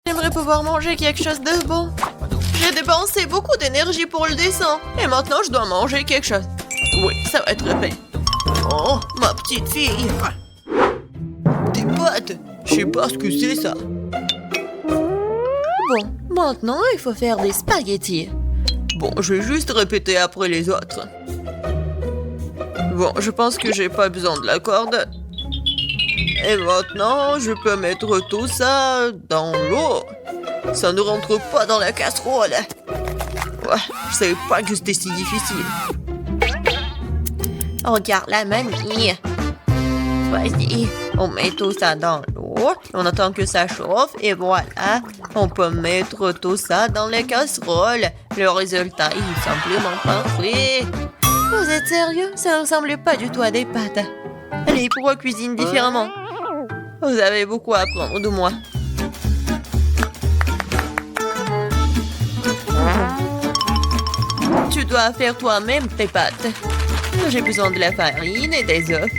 J'aimerais pouvoir manger quelque chose de bon. J'ai dépensé beaucoup d'énergie pour le dessin. Et maintenant, je dois manger quelque chose. Oui, ça va être fait. Oh, ma petite fille. Des pâtes. Je sais pas ce que c'est, ça. Bon, maintenant, il faut faire des spaghettis. Bon, je vais juste répéter après les autres. Bon, je pense que j'ai pas besoin de la corde. Et maintenant, je peux mettre tout ça dans l'eau. Ça ne rentre pas dans la casserole. Ouais, je savais pas que c'était si difficile. Regarde la mamie. Vas-y, on met tout ça dans l'eau. On attend que ça chauffe et voilà. On peut mettre tout ça dans les casseroles. Le résultat est simplement parfait. Vous êtes sérieux? Ça ne ressemblait pas du tout à des pâtes. Allez, pourquoi cuisine différemment? Vous avez beaucoup à apprendre de moi. Tu dois faire toi-même tes pâtes. J'ai besoin de la farine et des œufs.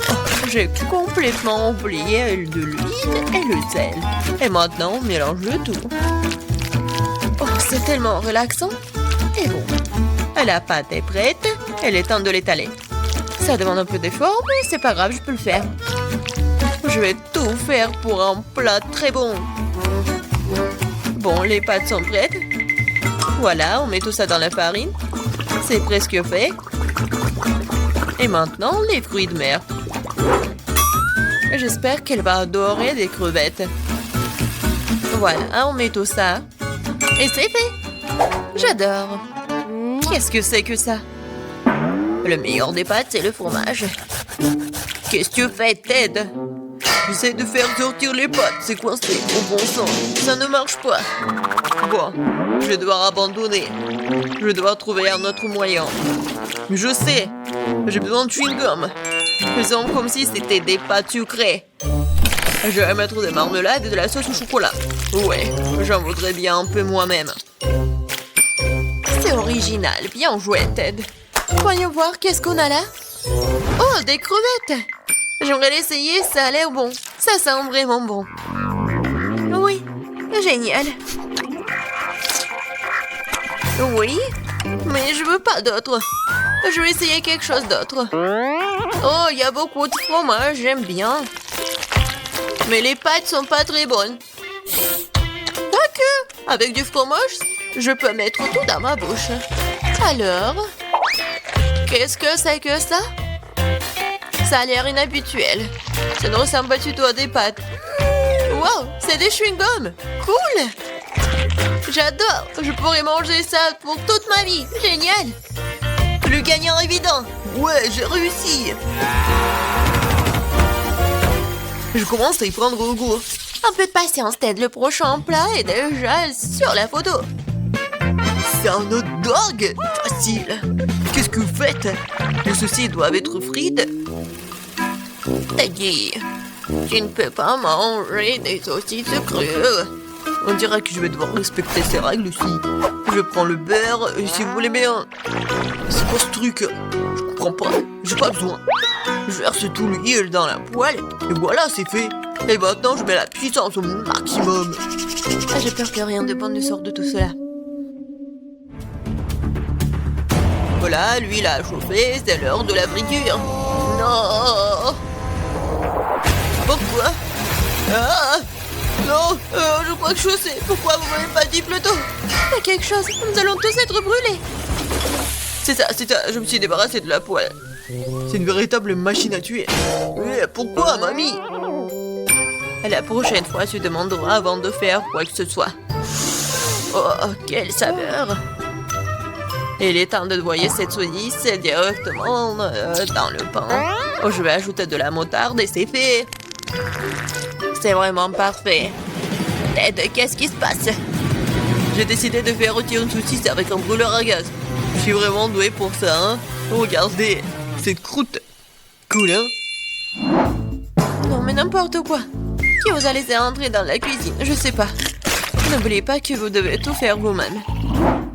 Oh, j'ai complètement oublié de l'huile et le sel. Et maintenant, on mélange le tout. Oh, c'est tellement relaxant. Et bon, la pâte est prête. Il est temps de l'étaler. Ça demande un peu d'effort, mais c'est pas grave, je peux le faire. Je vais tout faire pour un plat très bon. Bon, les pâtes sont prêtes. Voilà, on met tout ça dans la farine. C'est presque fait. Et maintenant, les fruits de mer. J'espère qu'elle va adorer des crevettes. Voilà, on met tout ça. Et c'est fait. J'adore. Qu'est-ce que c'est que ça? Le meilleur des pâtes, c'est le fromage. Qu'est-ce que tu fais, Ted? J'essaie de faire sortir les pâtes, c'est coincé. Au bon sang, ça ne marche pas. Bon, je vais devoir abandonner. Je vais devoir trouver un autre moyen. Je sais, j'ai besoin de chewing-gum. Faisons comme si c'était des pâtes sucrées. Je vais mettre des marmelades et de la sauce au chocolat. Ouais, j'en voudrais bien un peu moi-même. C'est original, bien joué, Ted. Voyons voir, qu'est-ce qu'on a là? Oh, des crevettes! J'aimerais l'essayer, ça a l'air bon. Ça sent vraiment bon. Oui, génial. Oui, mais je veux pas d'autre. Je vais essayer quelque chose d'autre. Oh, il y a beaucoup de fromage, j'aime bien. Mais les pâtes sont pas très bonnes. Quoique, avec du fromage, je peux mettre tout dans ma bouche. Alors, qu'est-ce que c'est que ça? Ça a l'air inhabituel. Ça ne ressemble pas du tout à des pâtes. Wow, c'est des chewing-gums. Cool. J'adore. Je pourrais manger ça pour toute ma vie. Génial. Le gagnant évident. Ouais, j'ai réussi. Je commence à y prendre goût. Un peu de patience, Ted. Le prochain plat est déjà sur la photo. C'est un hot dog. Facile. Qu'est-ce que vous faites? Les saucisses doivent être frites. Teddy, tu ne peux pas manger des saucisses crues. On dirait que je vais devoir respecter ces règles aussi. Je prends le beurre, si vous voulez bien. C'est quoi ce truc? Je comprends pas. J'ai pas besoin. Je verse tout l'huile dans la poêle. Et voilà, c'est fait. Et maintenant, je mets la puissance au maximum. Ah, j'ai peur que rien de bon ne sorte de tout cela. Voilà, l'huile a chauffé. C'est l'heure de la friture. Non! Pourquoi? Ah! Non, je crois que je sais. Pourquoi vous m'avez pas dit plus tôt? Il y a quelque chose. Nous allons tous être brûlés. C'est ça. Je me suis débarrassé de la poêle. C'est une véritable machine à tuer. Mais pourquoi, mamie? La prochaine fois, tu demanderas avant de faire quoi que ce soit. Oh, quelle saveur! Il est temps de noyer cette saucisse directement dans le pain. Oh, je vais ajouter de la moutarde et c'est fait. C'est vraiment parfait. Ted, qu'est-ce qui se passe? J'ai décidé de faire rôtir une saucisse avec un brûleur à gaz. Je suis vraiment doué pour ça, hein? Regardez, cette croûte. Cool, hein? Non, mais n'importe quoi. Qui vous a laissé entrer dans la cuisine? Je sais pas. N'oubliez pas que vous devez tout faire vous-même.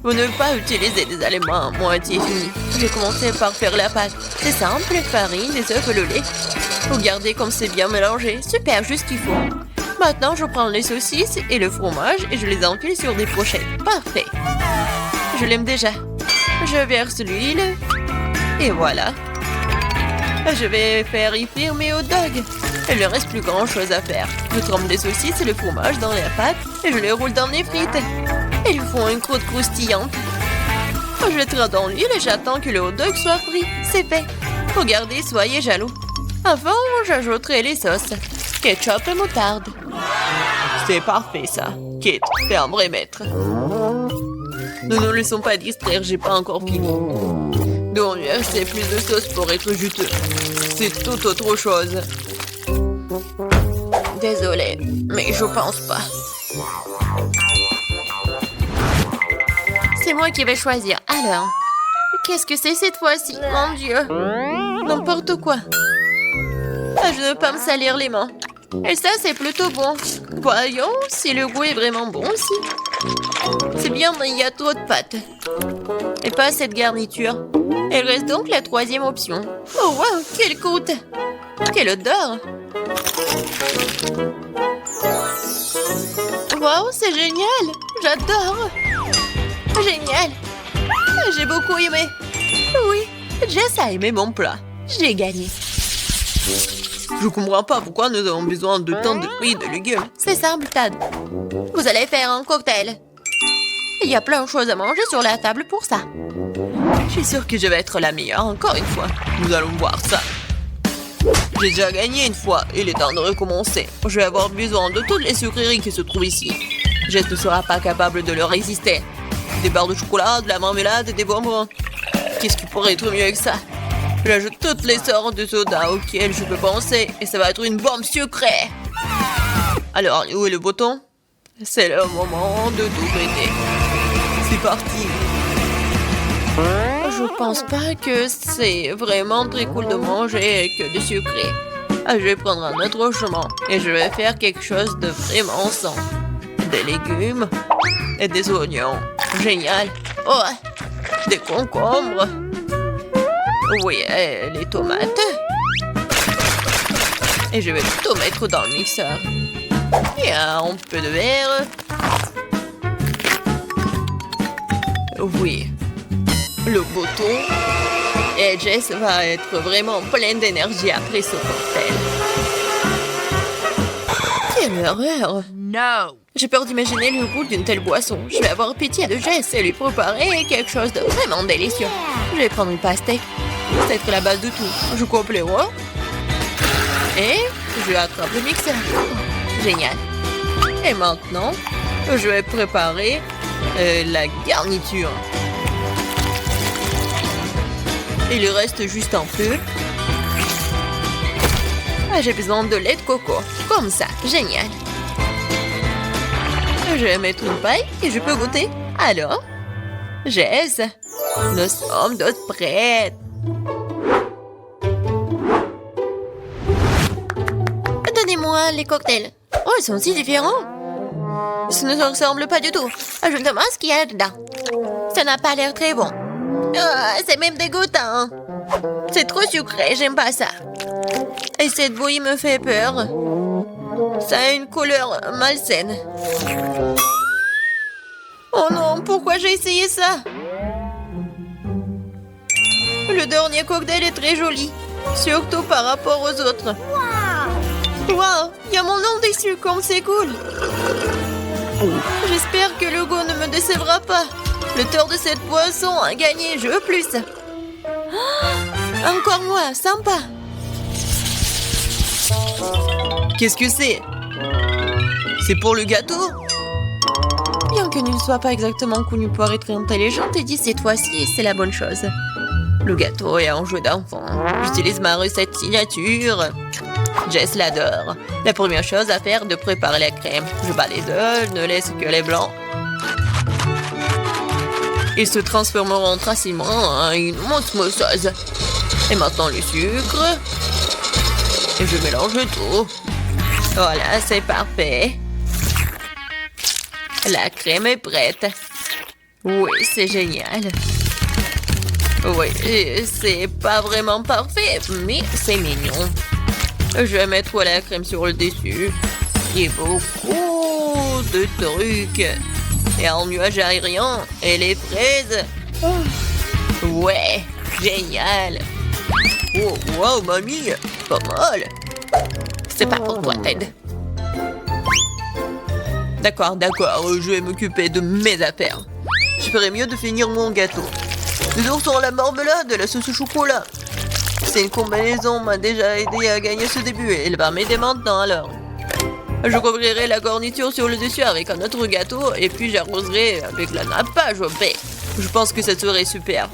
Vous ne devez pas utiliser des aliments à moitié finis. J'ai commencé par faire la pâte. C'est simple, farine, des œufs et le lait. Regardez comme c'est bien mélangé. Super, juste ce qu'il faut. Maintenant, je prends les saucisses et le fromage et je les enfile sur des pochettes. Parfait. Je l'aime déjà. Je verse l'huile. Et voilà. Je vais faire y frire mes hot dogs. Il ne reste plus grand chose à faire. Je trempe les saucisses et le fromage dans la pâte et je les roule dans les frites. Ils font une croûte croustillante. Je les traite dans l'huile et j'attends que le hot dog soit frit. C'est fait. Regardez, soyez jaloux. Avant, j'ajouterai les sauces. Ketchup et moutarde. C'est parfait, ça. Kate, t'es un vrai maître. Ne nous laissons pas distraire, j'ai pas encore fini. Donc, il reste plus de sauce pour être juteux. C'est tout autre chose. Désolée, mais je pense pas. C'est moi qui vais choisir. Alors, qu'est-ce que c'est cette fois-ci? Mon Dieu. N'importe quoi. Je ne veux pas me salir les mains. Et ça, c'est plutôt bon. Voyons si le goût est vraiment bon aussi. C'est bien, mais il y a trop de pâtes. Et pas cette garniture. Il reste donc la troisième option. Oh, wow, quelle croûte! Quelle odeur! Wow, c'est génial! J'adore! Génial! J'ai beaucoup aimé. Oui, Jess a aimé mon plat. J'ai gagné. Je comprends pas pourquoi nous avons besoin de tant de fruits et de légumes. C'est simple, Tad. Vous allez faire un cocktail. Il y a plein de choses à manger sur la table pour ça. Je suis sûre que je vais être la meilleure encore une fois. Nous allons voir ça. J'ai déjà gagné une fois. Il est temps de recommencer. Je vais avoir besoin de toutes les sucreries qui se trouvent ici. Jess ne sera pas capable de leur résister. Des barres de chocolat, de la marmelade et des bonbons. Qu'est-ce qui pourrait être mieux que ça? J'ajoute toutes les sortes de soda auxquelles je peux penser et ça va être une bombe sucrée. Alors, où est le bouton? C'est le moment de tout péter. C'est parti. Je pense pas que c'est vraiment très cool de manger que du sucré. Je vais prendre un autre chemin et je vais faire quelque chose de vraiment sain. Des légumes et des oignons. Génial. Oh, des concombres. Oui, les tomates. Et je vais tout mettre dans le mixeur. Et un peu de verre. Oui. Le bouton. Et Jess va être vraiment pleine d'énergie après ce cocktail. Quelle horreur! No! J'ai peur d'imaginer le goût d'une telle boisson. Je vais avoir pitié de Jess et lui préparer quelque chose de vraiment délicieux. Je vais prendre une pastèque. C'est être la base de tout. Je coupe les rois. Et je attrape le mixeur. Génial. Et maintenant, je vais préparer la garniture. Il reste juste un peu. J'ai besoin de lait de coco. Comme ça. Génial. Je vais mettre une paille et je peux goûter. Alors, Jess, nous sommes toutes prêtes. Donnez-moi les cocktails. Oh, ils sont si différents. Ça ne se ressemble pas du tout. Ajoute-moi ce qu'il y a dedans. Ça n'a pas l'air très bon. C'est même dégoûtant. C'est trop sucré, j'aime pas ça. Et cette bouillie me fait peur. Ça a une couleur malsaine. Oh non, pourquoi j'ai essayé ça? Le dernier cocktail est très joli. Surtout par rapport aux autres. Wow, il y a mon nom dessus, comme c'est cool. J'espère que le goût ne me décevra pas. Le tort de cette boisson a gagné, je veux plus. Encore moi, sympa. Qu'est-ce que c'est? C'est pour le gâteau? Bien que ne soit pas exactement connu pour être intelligente, et dit cette fois-ci, c'est la bonne chose. Le gâteau est un jeu d'enfant. J'utilise ma recette signature. Jess l'adore. La première chose à faire est de préparer la crème. Je bats les œufs, ne laisse que les blancs. Ils se transformeront facilement en une mousse mousseuse. Et maintenant le sucre. Et je mélange tout. Voilà, c'est parfait. La crème est prête. Oui, c'est génial. Oui, c'est pas vraiment parfait, mais c'est mignon. Je vais mettre la crème sur le dessus. Et beaucoup de trucs. Et un nuage aérien et les fraises. Ouais, génial. Oh, wow, mamie, pas mal. C'est pas pour toi, Ted. D'accord, je vais m'occuper de mes affaires. Je ferais mieux de finir mon gâteau. Des oursons à la marmelade, de la sauce au chocolat. C'est une combinaison m'a déjà aidé à gagner ce début et elle va m'aider maintenant alors. Je couvrirai la garniture sur le dessus avec un autre gâteau et puis j'arroserai avec la nappage au baie. Je pense que ça serait super.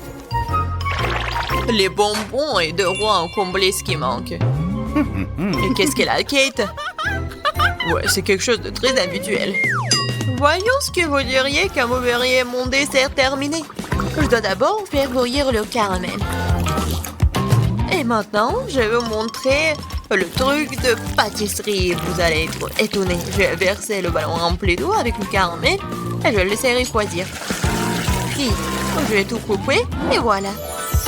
Les bonbons et deux rois ont comblé ce qui manque. Et qu'est-ce qu'elle a, Kate? Ouais, c'est quelque chose de très habituel. Voyons ce que vous diriez quand vous verriez mon dessert terminé. Je dois d'abord faire bouillir le caramel. Et maintenant, je vais vous montrer le truc de pâtisserie. Vous allez être étonnés. Je vais verser le ballon rempli d'eau avec le caramel et je vais le laisser refroidir. Puis, je vais tout couper et voilà.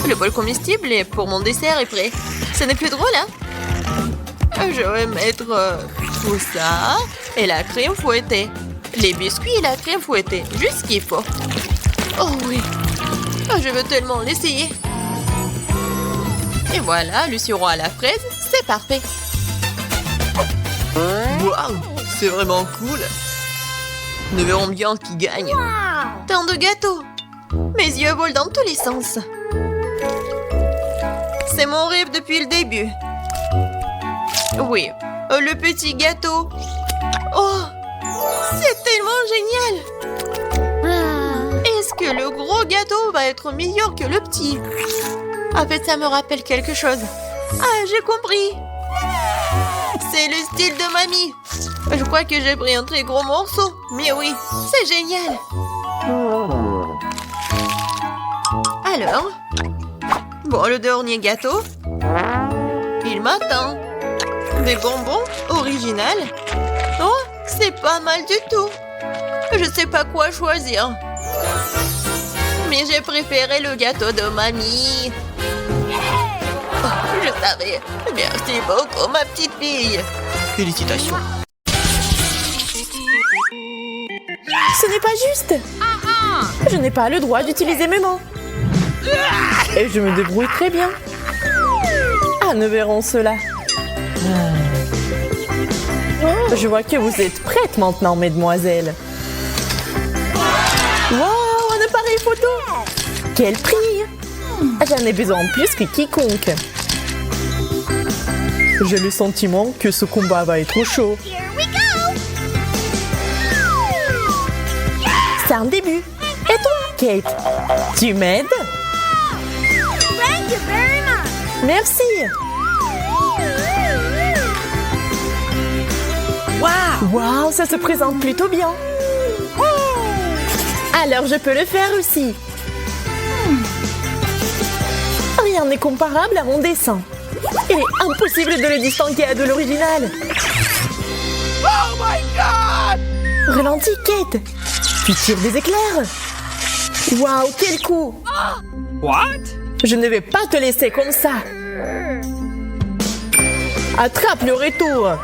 Le bol comestible pour mon dessert est prêt. Ce n'est plus drôle, hein? Je vais mettre tout ça et la crème fouettée. Les biscuits et la crème fouettée. Juste ce qu'il faut. Oh oui. Je veux tellement l'essayer. Et voilà, le sirop à la fraise, c'est parfait. Waouh, c'est vraiment cool. Nous verrons bien qui gagne. Tant de gâteaux. Mes yeux volent dans tous les sens. C'est mon rêve depuis le début. Oui, le petit gâteau. Oh, c'est tellement génial. Est-ce que le gros gâteau va être meilleur que le petit? En fait, ça me rappelle quelque chose. Ah, j'ai compris. C'est le style de mamie. Je crois que j'ai pris un très gros morceau. Mais oui, c'est génial. Alors, bon, le dernier gâteau. Il m'attend. Des bonbons originales. Oh, c'est pas mal du tout. Je sais pas quoi choisir. Mais j'ai préféré le gâteau de mamie. Oh, je savais. Merci beaucoup, ma petite fille. Félicitations. Ce n'est pas juste. Je n'ai pas le droit d'utiliser mes mots. Et je me débrouille très bien. Ah, nous verrons cela. Je vois que vous êtes prêtes maintenant, mesdemoiselles. Wow, un appareil photo! Quel prix! J'en ai besoin plus que quiconque. J'ai le sentiment que ce combat va être chaud. C'est un début. Et toi, Kate? Tu m'aides? Merci. Waouh, ça se présente plutôt bien. Alors je peux le faire aussi. Rien n'est comparable à mon dessin. Il est impossible de le distinguer de l'original. Oh my God! Ralentis, Kate. Puis tire des éclairs. Waouh, quel coup! What? Je ne vais pas te laisser comme ça. Attrape le retour.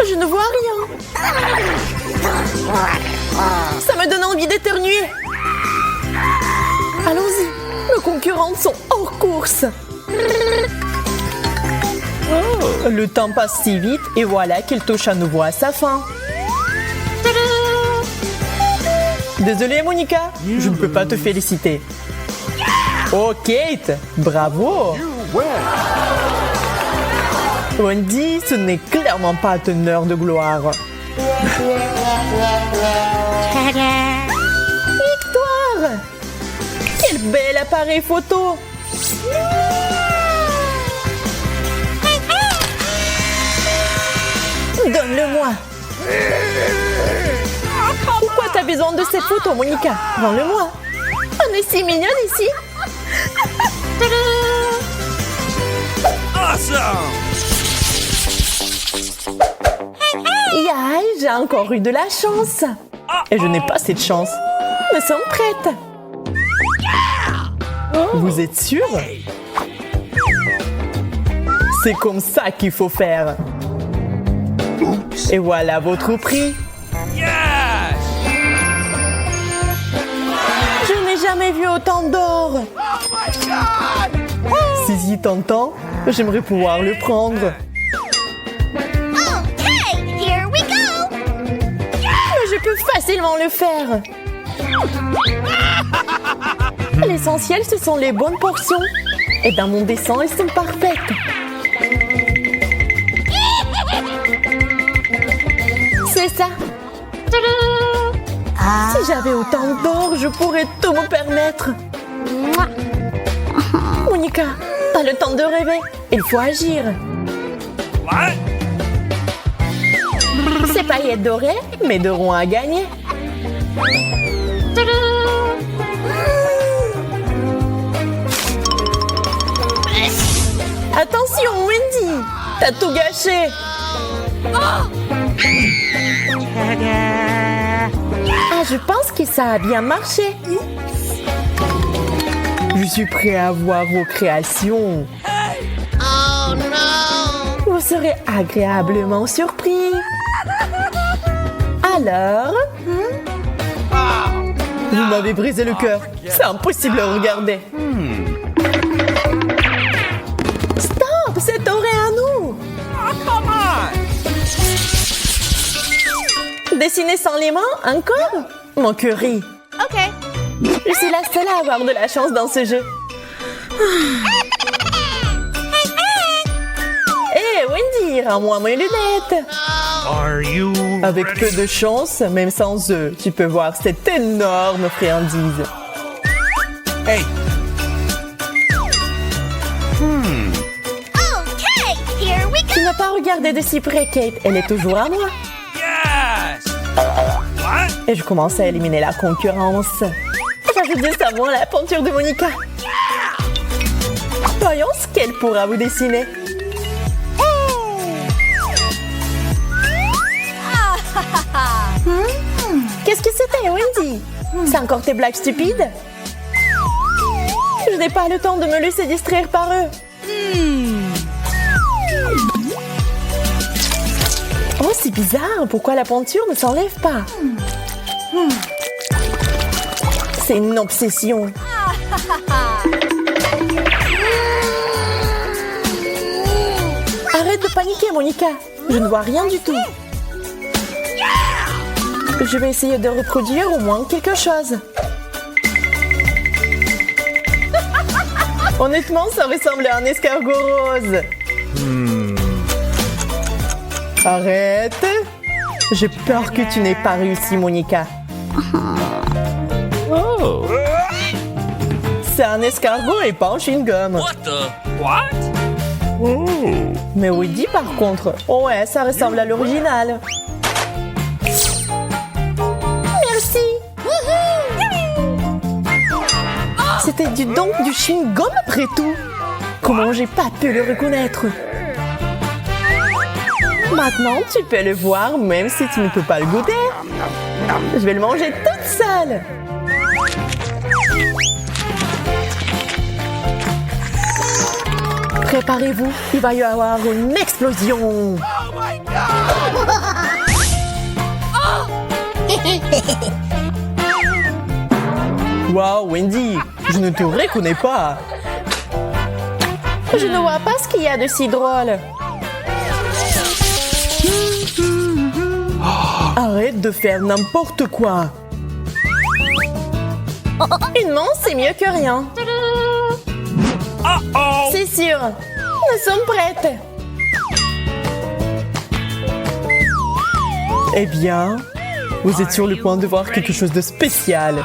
Je ne vois rien. Ça me donne envie d'éternuer. Allons-y. Nos concurrentes sont hors course. Le temps passe si vite et voilà qu'elle touche à nouveau à sa fin. Désolée, Monica, je ne peux pas te féliciter. Oh, Kate, bravo. Wendy, ce n'est clairement pas ton heure de gloire. Victoire! Quel bel appareil photo! Donne-le-moi. Pourquoi t'as besoin de cette photo, Monica? Rends-le-moi. On est si mignonne ici. Awesome! Yaï, j'ai encore eu de la chance. Et je n'ai pas cette chance. Nous sommes prêtes. Vous êtes sûr? C'est comme ça qu'il faut faire. Et voilà votre prix. Yes! Je n'ai jamais vu autant d'or. Oh my God! Si si tentant, j'aimerais pouvoir le prendre. Okay, here we go! Mais je peux facilement le faire. L'essentiel, ce sont les bonnes portions. Et dans mon dessin, elles sont parfaites. C'est ça. Si j'avais autant d'or, je pourrais tout me permettre. Monica, pas le temps de rêver. Il faut agir. What? Ces paillettes dorées m'aideront à gagner. Attention, Wendy! T'as tout gâché! Ah, je pense que ça a bien marché. Je suis prêt à voir vos créations. Oh no! Vous serez agréablement surpris. Alors? Vous m'avez brisé le cœur. C'est impossible à regarder. Stop! C'est doré à nous! Oh, come on! Dessiner sans les mains, encore? Mon curry. OK. Je suis la seule à avoir de la chance dans ce jeu. Hé, Wendy, rends-moi mes lunettes. Are you Avec peu de chance, même sans eux, tu peux voir cette énorme friandise. Hey! Okay, here we go! Tu n'as pas regardé de si près, Kate. Elle est toujours à moi. Yes! What? Et je commence à éliminer la concurrence. J'ajoute du savon à la peinture de Monica. Voyons ce qu'elle pourra vous dessiner. Qu'est-ce que c'était, Wendy? C'est encore tes blagues stupides? Je n'ai pas le temps de me laisser distraire par eux. Oh, c'est bizarre. Pourquoi la peinture ne s'enlève pas? C'est une obsession. Arrête de paniquer, Monica. Je ne vois rien du tout. Je vais essayer de reproduire au moins quelque chose. Honnêtement, ça ressemble à un escargot rose. Arrête. J'ai peur que tu n'aies pas réussi, Monica. Oh! C'est un escargot et pas un chewing-gum. What the? What? Mais Woody, par contre, oh ouais, ça ressemble à l'original. Merci. C'était donc du chewing-gum après tout. Comment j'ai pas pu le reconnaître? Maintenant, tu peux le voir même si tu ne peux pas le goûter. Je vais le manger toute seule. Préparez-vous, il va y avoir une explosion. Oh my God! Wow, Wendy, je ne te reconnais pas. Je ne vois pas ce qu'il y a de si drôle. Arrête de faire n'importe quoi. Une main, c'est mieux que rien. Uh-oh! C'est sûr. Nous sommes prêtes. Eh bien, vous êtes sur le point de voir quelque chose de spécial.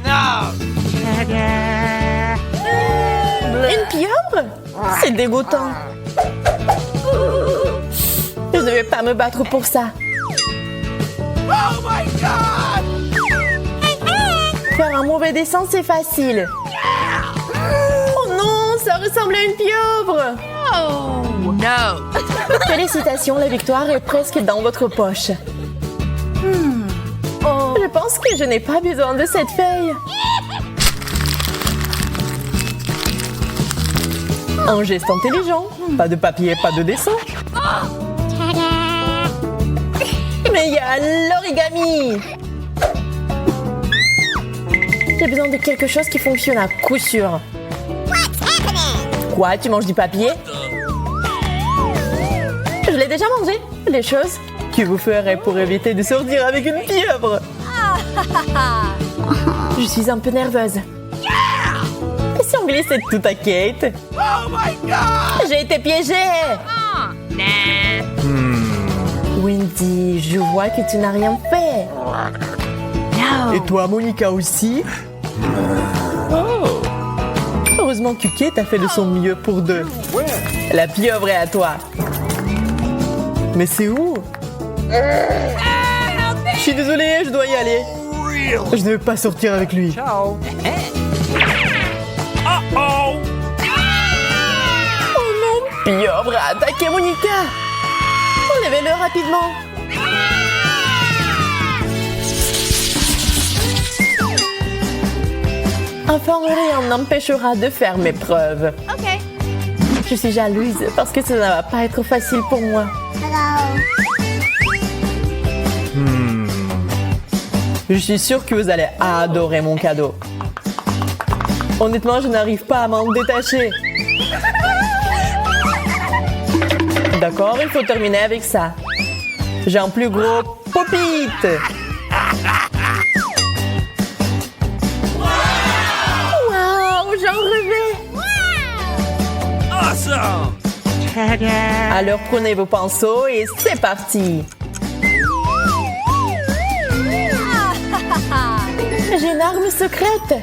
No! Une pieuvre? C'est dégoûtant. Je ne vais pas me battre pour ça. Oh my God! Faire un mauvais dessin, c'est facile. Oh non, ça ressemble à une pieuvre. Oh no! Félicitations, la victoire est presque dans votre poche. Je pense que je n'ai pas besoin de cette feuille. Un geste intelligent. Pas de papier, pas de dessin. Mais il y a l'origami. J'ai besoin de quelque chose qui fonctionne à coup sûr. Quoi, tu manges du papier? Je l'ai déjà mangé. Les choses que vous ferez pour éviter de sortir avec une pieuvre. Je suis un peu nerveuse. Et si on glissait tout à Kate? Oh my god! J'ai été piégée. Wendy, je vois que tu n'as rien fait. Et toi, Monica aussi? Heureusement que Kate a fait de son mieux pour deux. La pieuvre est à toi. Mais c'est où? Je suis désolée, je dois y aller. Je ne veux pas sortir avec lui. Ciao. Uh-oh! Oh non, pieuvre a attaqué Monica. Enlevez-le rapidement. Enfin, rien n'empêchera de faire mes preuves. Okay. Je suis jalouse parce que ça ne va pas être facile pour moi. Hello. Je suis sûre que vous allez adorer mon cadeau. Honnêtement, je n'arrive pas à m'en détacher. D'accord, il faut terminer avec ça. J'ai un plus gros pop-it. Waouh, j'en rêvais. Awesome! Alors prenez vos pinceaux et c'est parti. J'ai une arme secrète.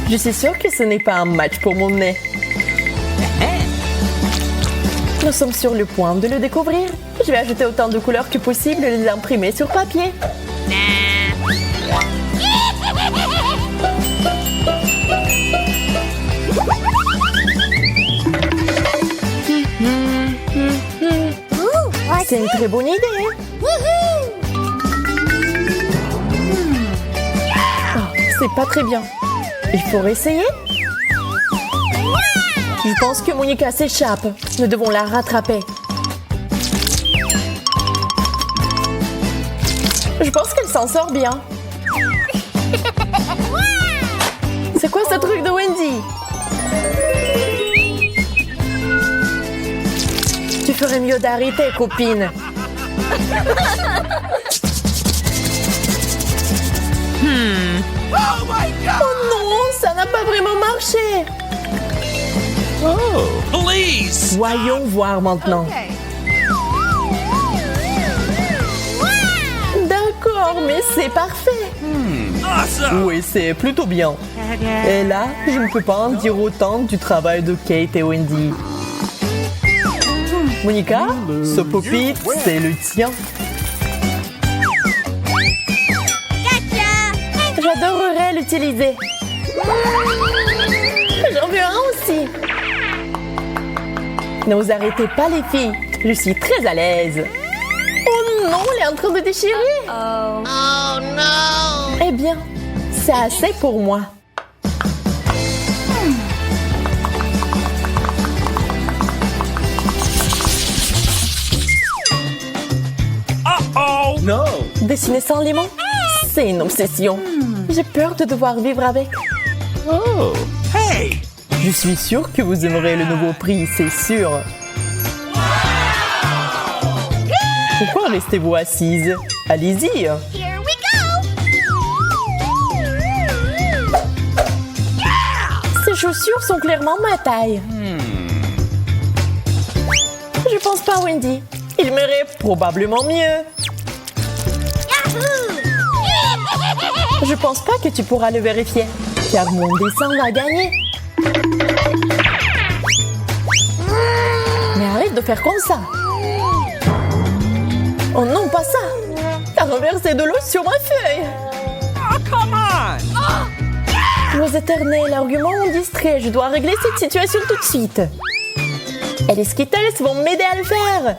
Je suis sûre que ce n'est pas un match pour mon nez. Nous sommes sur le point de le découvrir. Je vais ajouter autant de couleurs que possible et les imprimer sur papier. C'est une très bonne idée. Oh, c'est pas très bien. Il faut essayer. Je pense que Monica s'échappe. Nous devons la rattraper. Je pense qu'elle s'en sort bien. C'est quoi ce truc de Wendy? Tu ferais mieux d'arrêter, copine. Oh my god! Oh non, ça n'a pas vraiment marché. Please! Voyons voir maintenant. D'accord, mais c'est parfait. Awesome! Oui, c'est plutôt bien. Et là, je ne peux pas en dire autant du travail de Kate et Wendy. Monica, ce pop-it, c'est le tien. J'adorerais l'utiliser. J'en veux un aussi. Ne vous arrêtez pas, les filles. Je suis très à l'aise. Oh non, elle est en train de déchirer. Oh no. Eh bien, c'est assez pour moi. Uh-oh! No! Dessiner sans limon, c'est une obsession. J'ai peur de devoir vivre avec. Oh! Hey! Je suis sûre que vous aimerez le nouveau prix, c'est sûr. Pourquoi restez-vous assise? Allez-y. Here we go. Ces chaussures sont clairement ma taille. Je pense pas, Wendy. Il m'irait probablement mieux. Yahoo! Je pense pas que tu pourras le vérifier, car mon dessin va gagner. Mais arrête de faire comme ça. Oh non, pas ça. T'as renversé de l'eau sur ma feuille. Oh, come on! Vos éternels arguments m'ont distrait. Je dois régler cette situation tout de suite. Et les Skittles vont m'aider à le faire.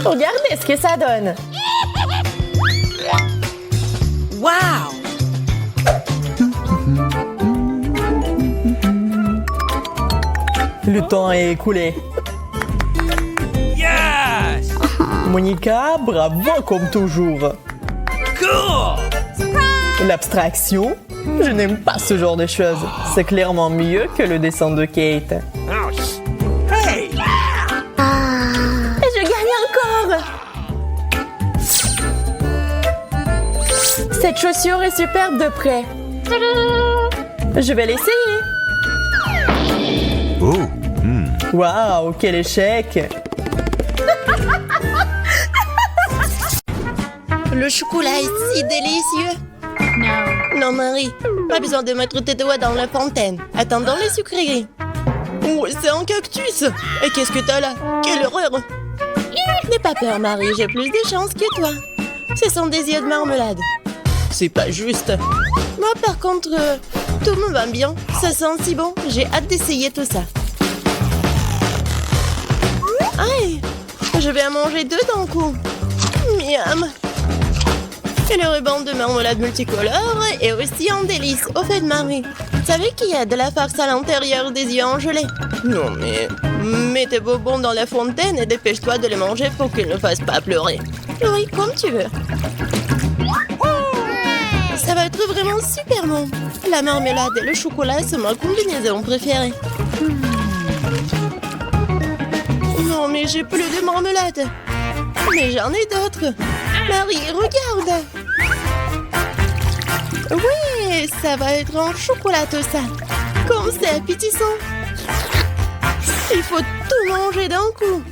Regardez ce que ça donne. Waouh! Le temps est écoulé. Yes! Monica, bravo comme toujours. Cool! L'abstraction? Je n'aime pas ce genre de choses. C'est clairement mieux que le dessin de Kate. Ouch! Hey! Et je gagne encore! Cette chaussure est superbe de près. Je vais l'essayer. Oh! Waouh, quel échec! Le chocolat est si délicieux. Non, Marie, pas besoin de mettre tes doigts dans la fontaine. Attends dans les sucreries. Oh, c'est un cactus. Et qu'est-ce que t'as là? Quelle horreur! N'aie pas peur, Marie, j'ai plus de chance que toi. Ce sont des yeux de marmelade. C'est pas juste. Moi, par contre, tout me va bien. Ça sent si bon. J'ai hâte d'essayer tout ça. Aïe! Je vais en manger 2 d'un coup. Miam! Et le ruban de marmelade multicolore est aussi un délice. Au fait, Marie, tu savais qu'il y a de la farce à l'intérieur des yeux en gelée? Non, mais mets tes bonbons dans la fontaine et dépêche-toi de les manger pour qu'ils ne fassent pas pleurer. Oui, comme tu veux. Ça va être vraiment super bon. La marmelade et le chocolat sont ma combinaison préférée. Non, mais j'ai plus de marmelade. Mais j'en ai d'autres. Marie, regarde. Oui, ça va être en chocolat tout ça. Comme c'est appétissant. Il faut tout manger d'un coup.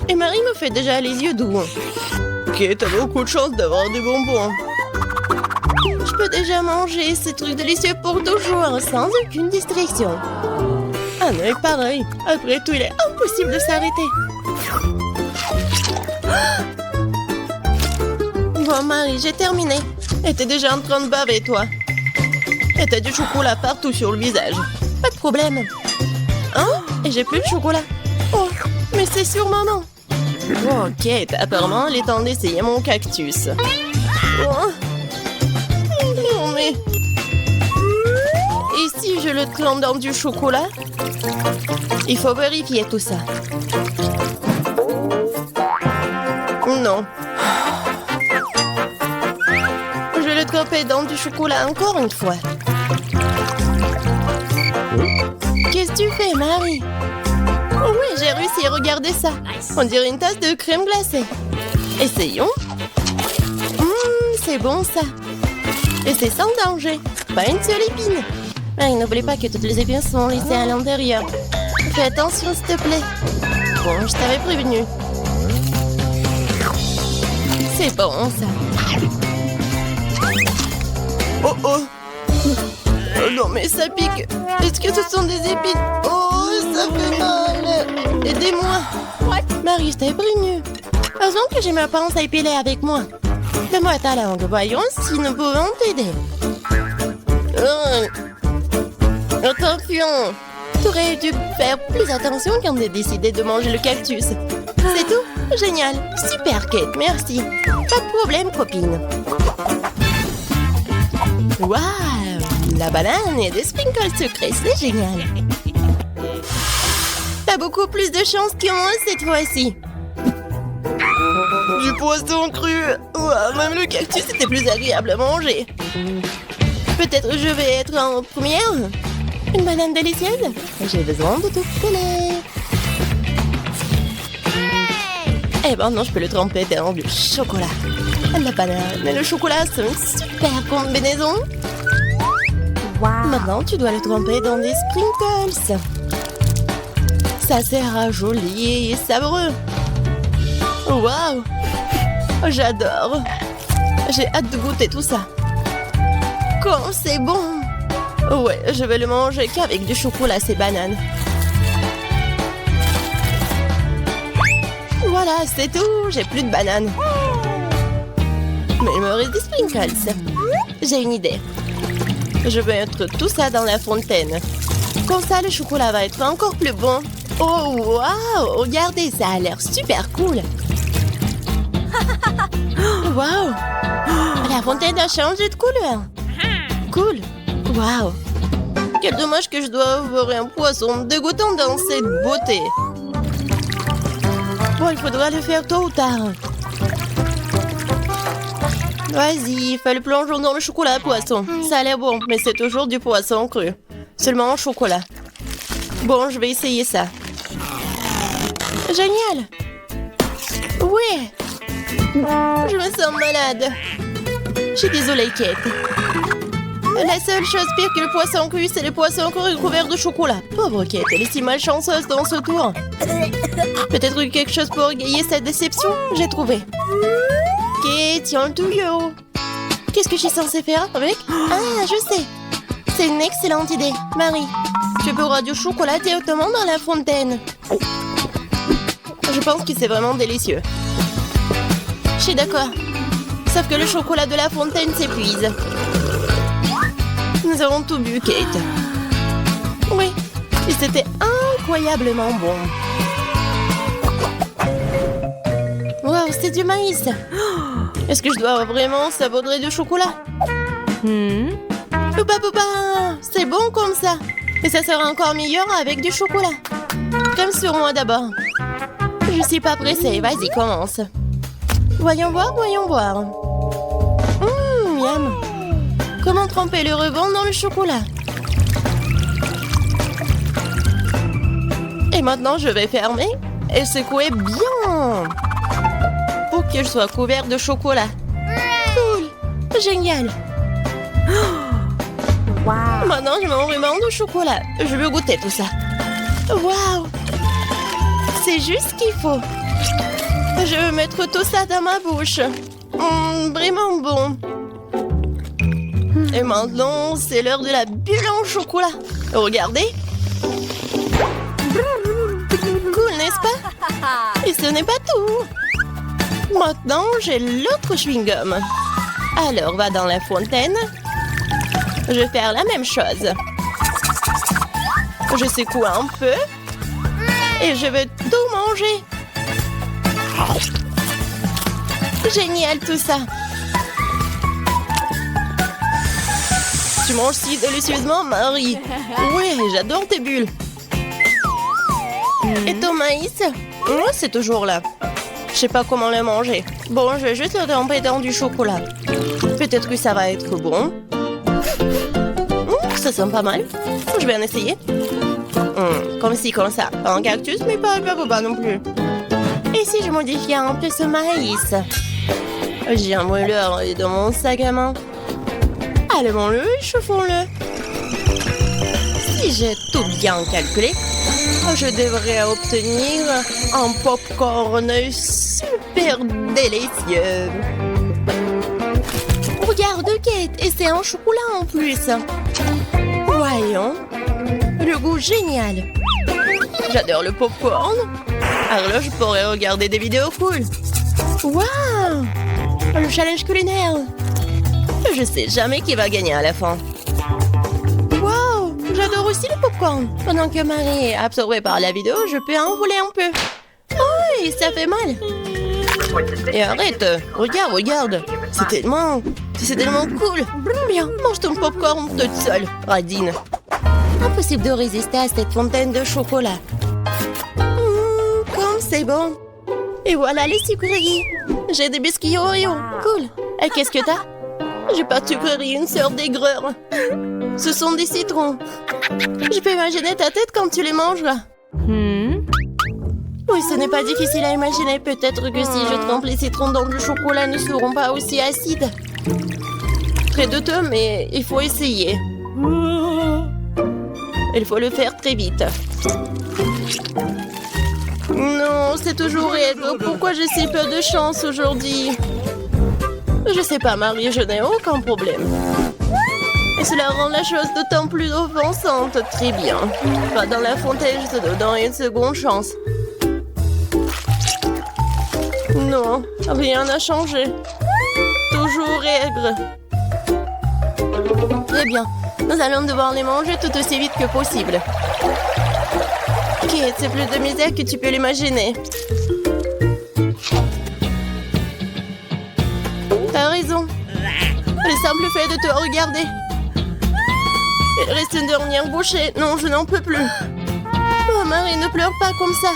Et Marie me fait déjà les yeux doux. Ok, t'as beaucoup de chance d'avoir des bonbons. Je peux déjà manger ces trucs délicieux pour toujours, sans aucune distraction. Un œil pareil. Après tout, il est impossible de s'arrêter. Bon, Marie, j'ai terminé. Et t'es déjà en train de baver, toi. Et t'as du chocolat partout sur le visage. Pas de problème. Hein? Et j'ai plus de chocolat. Oh, mais c'est sûrement non. Ok, apparemment, il est temps d'essayer mon cactus. Oh. Non, mais... Et si je le trempe dans du chocolat? Il faut vérifier tout ça. Non. Je vais le tremper dans du chocolat encore une fois. Qu'est-ce que tu fais, Marie? Oh oui, j'ai réussi, regardez ça. On dirait une tasse de crème glacée. Essayons. C'est bon ça. Et c'est sans danger. Pas une seule épine. Marie, n'oublie pas que toutes les épines sont laissées à l'intérieur. Fais attention, s'il te plaît. Bon, je t'avais prévenu. C'est bon, ça. Oh, oh. Oh non, mais ça pique. Est-ce que ce sont des épines? Oh, ça fait mal. Aidez-moi. Marie, je t'avais prévenu. Heureusement que j'ai ma pince à épiler avec moi. Donne-moi ta langue. Voyons si nous pouvons t'aider. Attention. Tu aurais dû faire plus attention quand tu as décidé de manger le cactus. C'est tout? Génial. Super, Kate. Merci. Pas de problème, copine. Waouh! La banane et des sprinkles sucrés, c'est génial. T'as beaucoup plus de chance que moi cette fois-ci. Du poisson cru. Ouah, même le cactus était plus agréable à manger. Peut-être je vais être en première. Une banane délicieuse. J'ai besoin de tout coller. Eh ben non, je peux le tremper dans du chocolat. La banane et le chocolat, c'est une super combinaison. Maintenant, tu dois le tremper dans des sprinkles. Ça sera joli et savoureux. Waouh! J'adore. J'ai hâte de goûter tout ça. Quand c'est bon! Ouais, je vais le manger qu'avec du chocolat, ces bananes. Voilà, c'est tout. J'ai plus de bananes. Mais il me reste des sprinkles. J'ai une idée. Je vais mettre tout ça dans la fontaine. Comme ça, le chocolat va être encore plus bon. Oh, waouh! Regardez, ça a l'air super cool. Waouh! La fontaine a changé de couleur. Cool. Waouh! Quel dommage que je dois avoir un poisson dégoûtant dans cette beauté. Bon, il faudra le faire tôt ou tard. Vas-y, fais le plongeon dans le chocolat poisson. Ça a l'air bon, mais c'est toujours du poisson cru. Seulement en chocolat. Bon, je vais essayer ça. Génial! Ouais! Je me sens malade. Je suis désolée, Kate. La seule chose pire que le poisson cru, c'est le poisson cru couvert de chocolat. Pauvre Kate, elle est si malchanceuse dans ce tour. Peut-être quelque chose pour égayer cette déception? J'ai trouvé. Kate, tiens le tuyau. Qu'est-ce que je suis censée faire avec? Ah, je sais. C'est une excellente idée. Marie, tu pourras du chocolat directement dans la fontaine. Je pense que c'est vraiment délicieux. Je suis d'accord. Sauf que le chocolat de la fontaine s'épuise. Nous avons tout bu, Kate. Oui, et c'était incroyablement bon. Wow, c'est du maïs. Est-ce que je dois vraiment saupoudrer du chocolat? Poupa poupa, c'est bon comme ça. Et ça sera encore meilleur avec du chocolat. Comme sur moi d'abord. Je suis pas pressée, vas-y, commence. Voyons voir, voyons voir. Miam. Comment tremper le rebond dans le chocolat? Et maintenant, je vais fermer et secouer bien pour que je sois couvert de chocolat. Cool, génial. Wow. Maintenant, je mets un ruban de chocolat. Je veux goûter tout ça. Waouh! C'est juste ce qu'il faut. Je veux mettre tout ça dans ma bouche. Vraiment bon. Et maintenant, c'est l'heure de la bulle en chocolat. Regardez. Cool, n'est-ce pas? Et ce n'est pas tout. Maintenant, j'ai l'autre chewing-gum. Alors, va dans la fontaine. Je vais faire la même chose. Je secoue un peu. Et je vais tout manger. Génial tout ça. Tu manges si délicieusement, Marie. Oui, j'adore tes bulles. Et ton maïs? Moi, c'est toujours là. Je sais pas comment le manger. Bon, je vais juste le tremper dans du chocolat. Peut-être que ça va être bon. Ça sent pas mal. Je vais en essayer. Comme ci, comme ça. Pas un cactus, mais pas non plus. Et si je modifiais un peu ce maïs? J'ai un mouleur dans mon sac à main. Allumons-le et chauffons-le. Si j'ai tout bien calculé, je devrais obtenir un popcorn super délicieux. Regarde, Kate, et c'est un chocolat en plus. Voyons. Le goût génial. J'adore le popcorn. Alors là, je pourrais regarder des vidéos cool. Waouh! Le challenge culinaire. Je sais jamais qui va gagner à la fin. Waouh! J'adore aussi le popcorn. Pendant que Marie est absorbée par la vidéo, je peux en voler un peu. Oh, ça fait mal. Et arrête. Regarde. C'est tellement cool. Bien, mange ton popcorn toute seule, Radine. Impossible de résister à cette fontaine de chocolat. Comme c'est bon. Et voilà les sucreries. J'ai des biscuits Oreo. Cool. Et qu'est-ce que t'as? J'ai pas de sucreries, une sœur d'aigreur. Ce sont des citrons. Je peux imaginer ta tête quand tu les manges là. Oui, ce n'est pas difficile à imaginer. Peut-être que si je trempe les citrons dans le chocolat, ne seront pas aussi acides. Très douteux, mais il faut essayer. Il faut le faire très vite. Non, c'est toujours aigre. Pourquoi j'ai si peu de chance aujourd'hui? Je sais pas, Marie, je n'ai aucun problème. Et cela rend la chose d'autant plus offensante. Très bien. Va dans la fontaine, je te donne une seconde chance. Non, rien n'a changé. Toujours aigre. Très bien. Nous allons devoir les manger tout aussi vite que possible. Kate, c'est plus de misère que tu peux l'imaginer. T'as raison. Le simple fait de te regarder Il reste une dernière bouchée. Non, je n'en peux plus. Oh, Marie, ne pleure pas comme ça.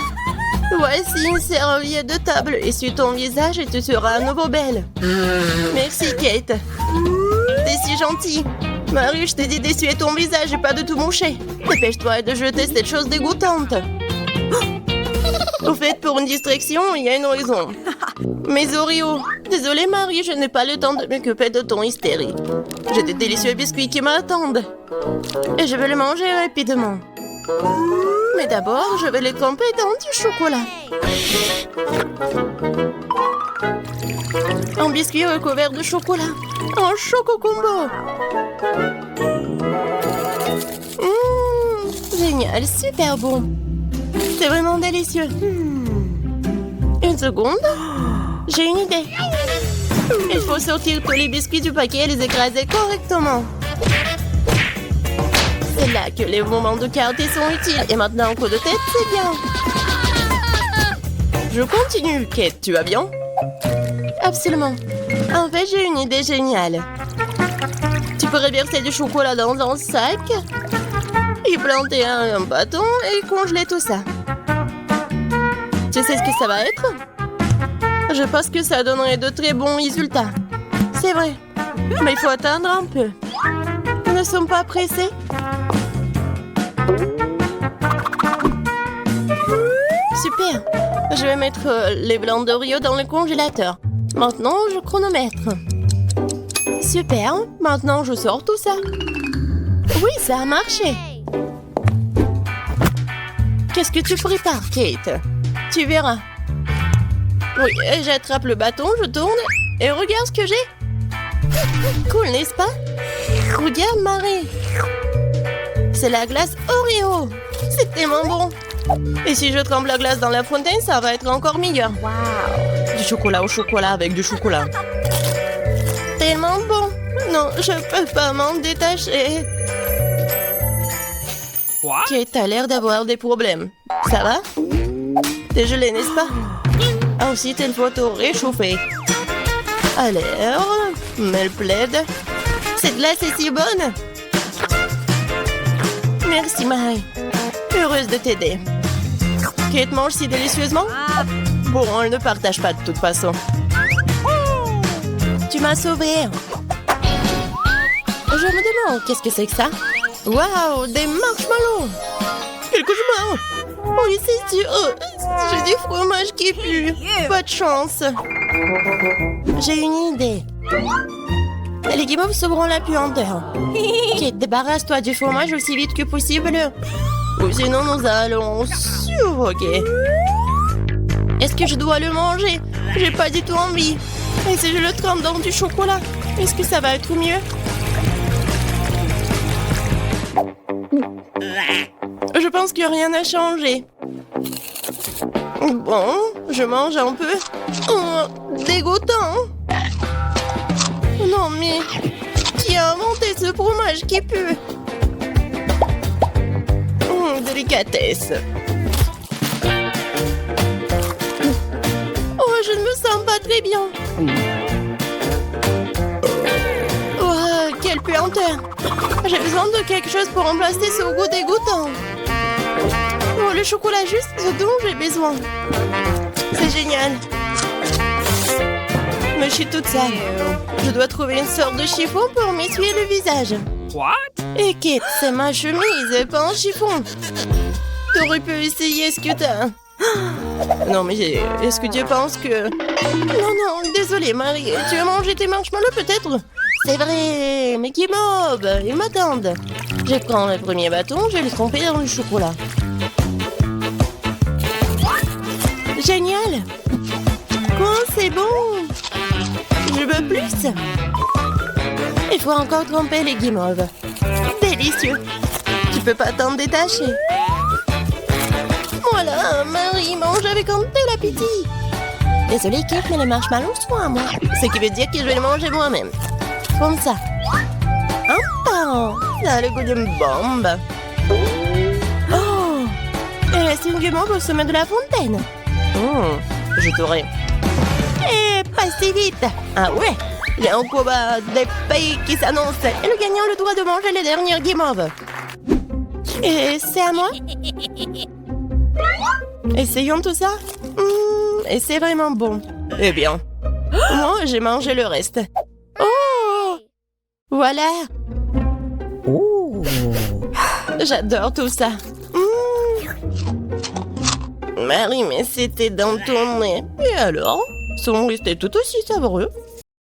Voici une serviette de table. Essuie ton visage et tu seras à nouveau belle. Merci, Kate. T'es si gentille. Marie, je t'ai dit d'essuyer ton visage et pas de tout moucher. Dépêche-toi de jeter cette chose dégoûtante. Au fait, pour une distraction, il y a une raison. Mes Oreos. Désolée, Marie, je n'ai pas le temps de m'occuper de ton hystérie. J'ai des délicieux biscuits qui m'attendent. Et je vais les manger rapidement. Mais d'abord, je vais les tremper dans du chocolat. Un biscuit recouvert de chocolat. Un choco combo. Génial, super bon. C'est vraiment délicieux. Une seconde. J'ai une idée. Il faut sortir tous les biscuits du paquet et les écraser correctement. C'est là que les moments de quartier sont utiles. Et maintenant, un coup de tête, c'est bien. Je continue. Kate, tu vas bien? Absolument. En fait, j'ai une idée géniale. Tu pourrais verser du chocolat dans un sac, y planter un bâton et congeler tout ça. Tu sais ce que ça va être? Je pense que ça donnerait de très bons résultats. C'est vrai. Mais il faut attendre un peu. Nous ne sommes pas pressés. Super. Je vais mettre les blancs d'Oreo dans le congélateur. Maintenant, je chronomètre. Super. Maintenant, je sors tout ça. Oui, ça a marché. Qu'est-ce que tu prépares, Kate? Tu verras. Oui, j'attrape le bâton, je tourne et regarde ce que j'ai. Cool, n'est-ce pas? Regarde, Marie. C'est la glace Oreo. C'est tellement bon. Et si je trempe la glace dans la fontaine, ça va être encore meilleur. Wow. Du chocolat au chocolat avec du chocolat. Tellement bon. Non, je peux pas m'en détacher. What? Kate a l'air d'avoir des problèmes. Ça va? T'es gelé, n'est-ce pas? Ensuite, il faut te réchauffer. Alors, mets le plaid. Cette glace est si bonne. Merci, Marie. Heureuse de t'aider. Kate mange si délicieusement? Bon, elle ne partage pas de toute façon. Tu m'as sauvée. Je me demande, qu'est-ce que c'est que ça? Waouh, des marshmallows! Quel cauchemar! Oui, c'est sûr. J'ai du fromage qui pue. Pas de chance. J'ai une idée. Les guimauves sauveront la puanteur. Kate, débarrasse-toi du fromage aussi vite que possible. Ou sinon, nous allons suffoquer. Est-ce que je dois le manger? J'ai pas du tout envie. Et si je le trempe dans du chocolat, est-ce que ça va être mieux? Je pense que rien n'a changé. Bon, je mange un peu. Oh, dégoûtant. Non mais, qui a inventé ce fromage qui pue? Délicatesse. Oh, je ne me sens pas très bien. Oh, quelle puanteur. J'ai besoin de quelque chose pour remplacer ce goût dégoûtant. Oh, le chocolat juste ce dont j'ai besoin. C'est génial. Mais je suis toute sale. Je dois trouver une sorte de chiffon pour m'essuyer le visage. What? Et Kate, c'est ma chemise, pas un chiffon. T'aurais pu essayer ce que t'as. Non, mais est-ce que tu penses que... Non, désolée, Marie. Tu as mangé tes marshmallows, peut-être? C'est vrai, mais qui mob, ils m'attendent. Je prends le premier bâton, je vais le tremper dans le chocolat. Génial. Quoi, c'est bon. Je veux plus. Il faut encore tremper les guimauves. Délicieux. Tu peux pas t'en détacher. Voilà, Marie mange avec un tel appétit. Désolée, Kate, mais les marshmallows sont à moi. Ce qui veut dire que je vais les manger moi-même. Comme ça. Un pain. Ça a le goût d'une bombe. Oh. Il reste une guimauve au sommet de la fontaine. Je t'aurai. Et pas si vite. Ah ouais. Il y a un combat des pays qui s'annonce et le gagnant a le droit de manger les dernières guimauves. Et c'est à moi? Essayons tout ça. Et c'est vraiment bon. Eh bien, moi j'ai mangé le reste. Oh! Voilà! Oh. J'adore tout ça. Marie, mais c'était dans ton nez. Et alors? Sont restés tout aussi savoureux.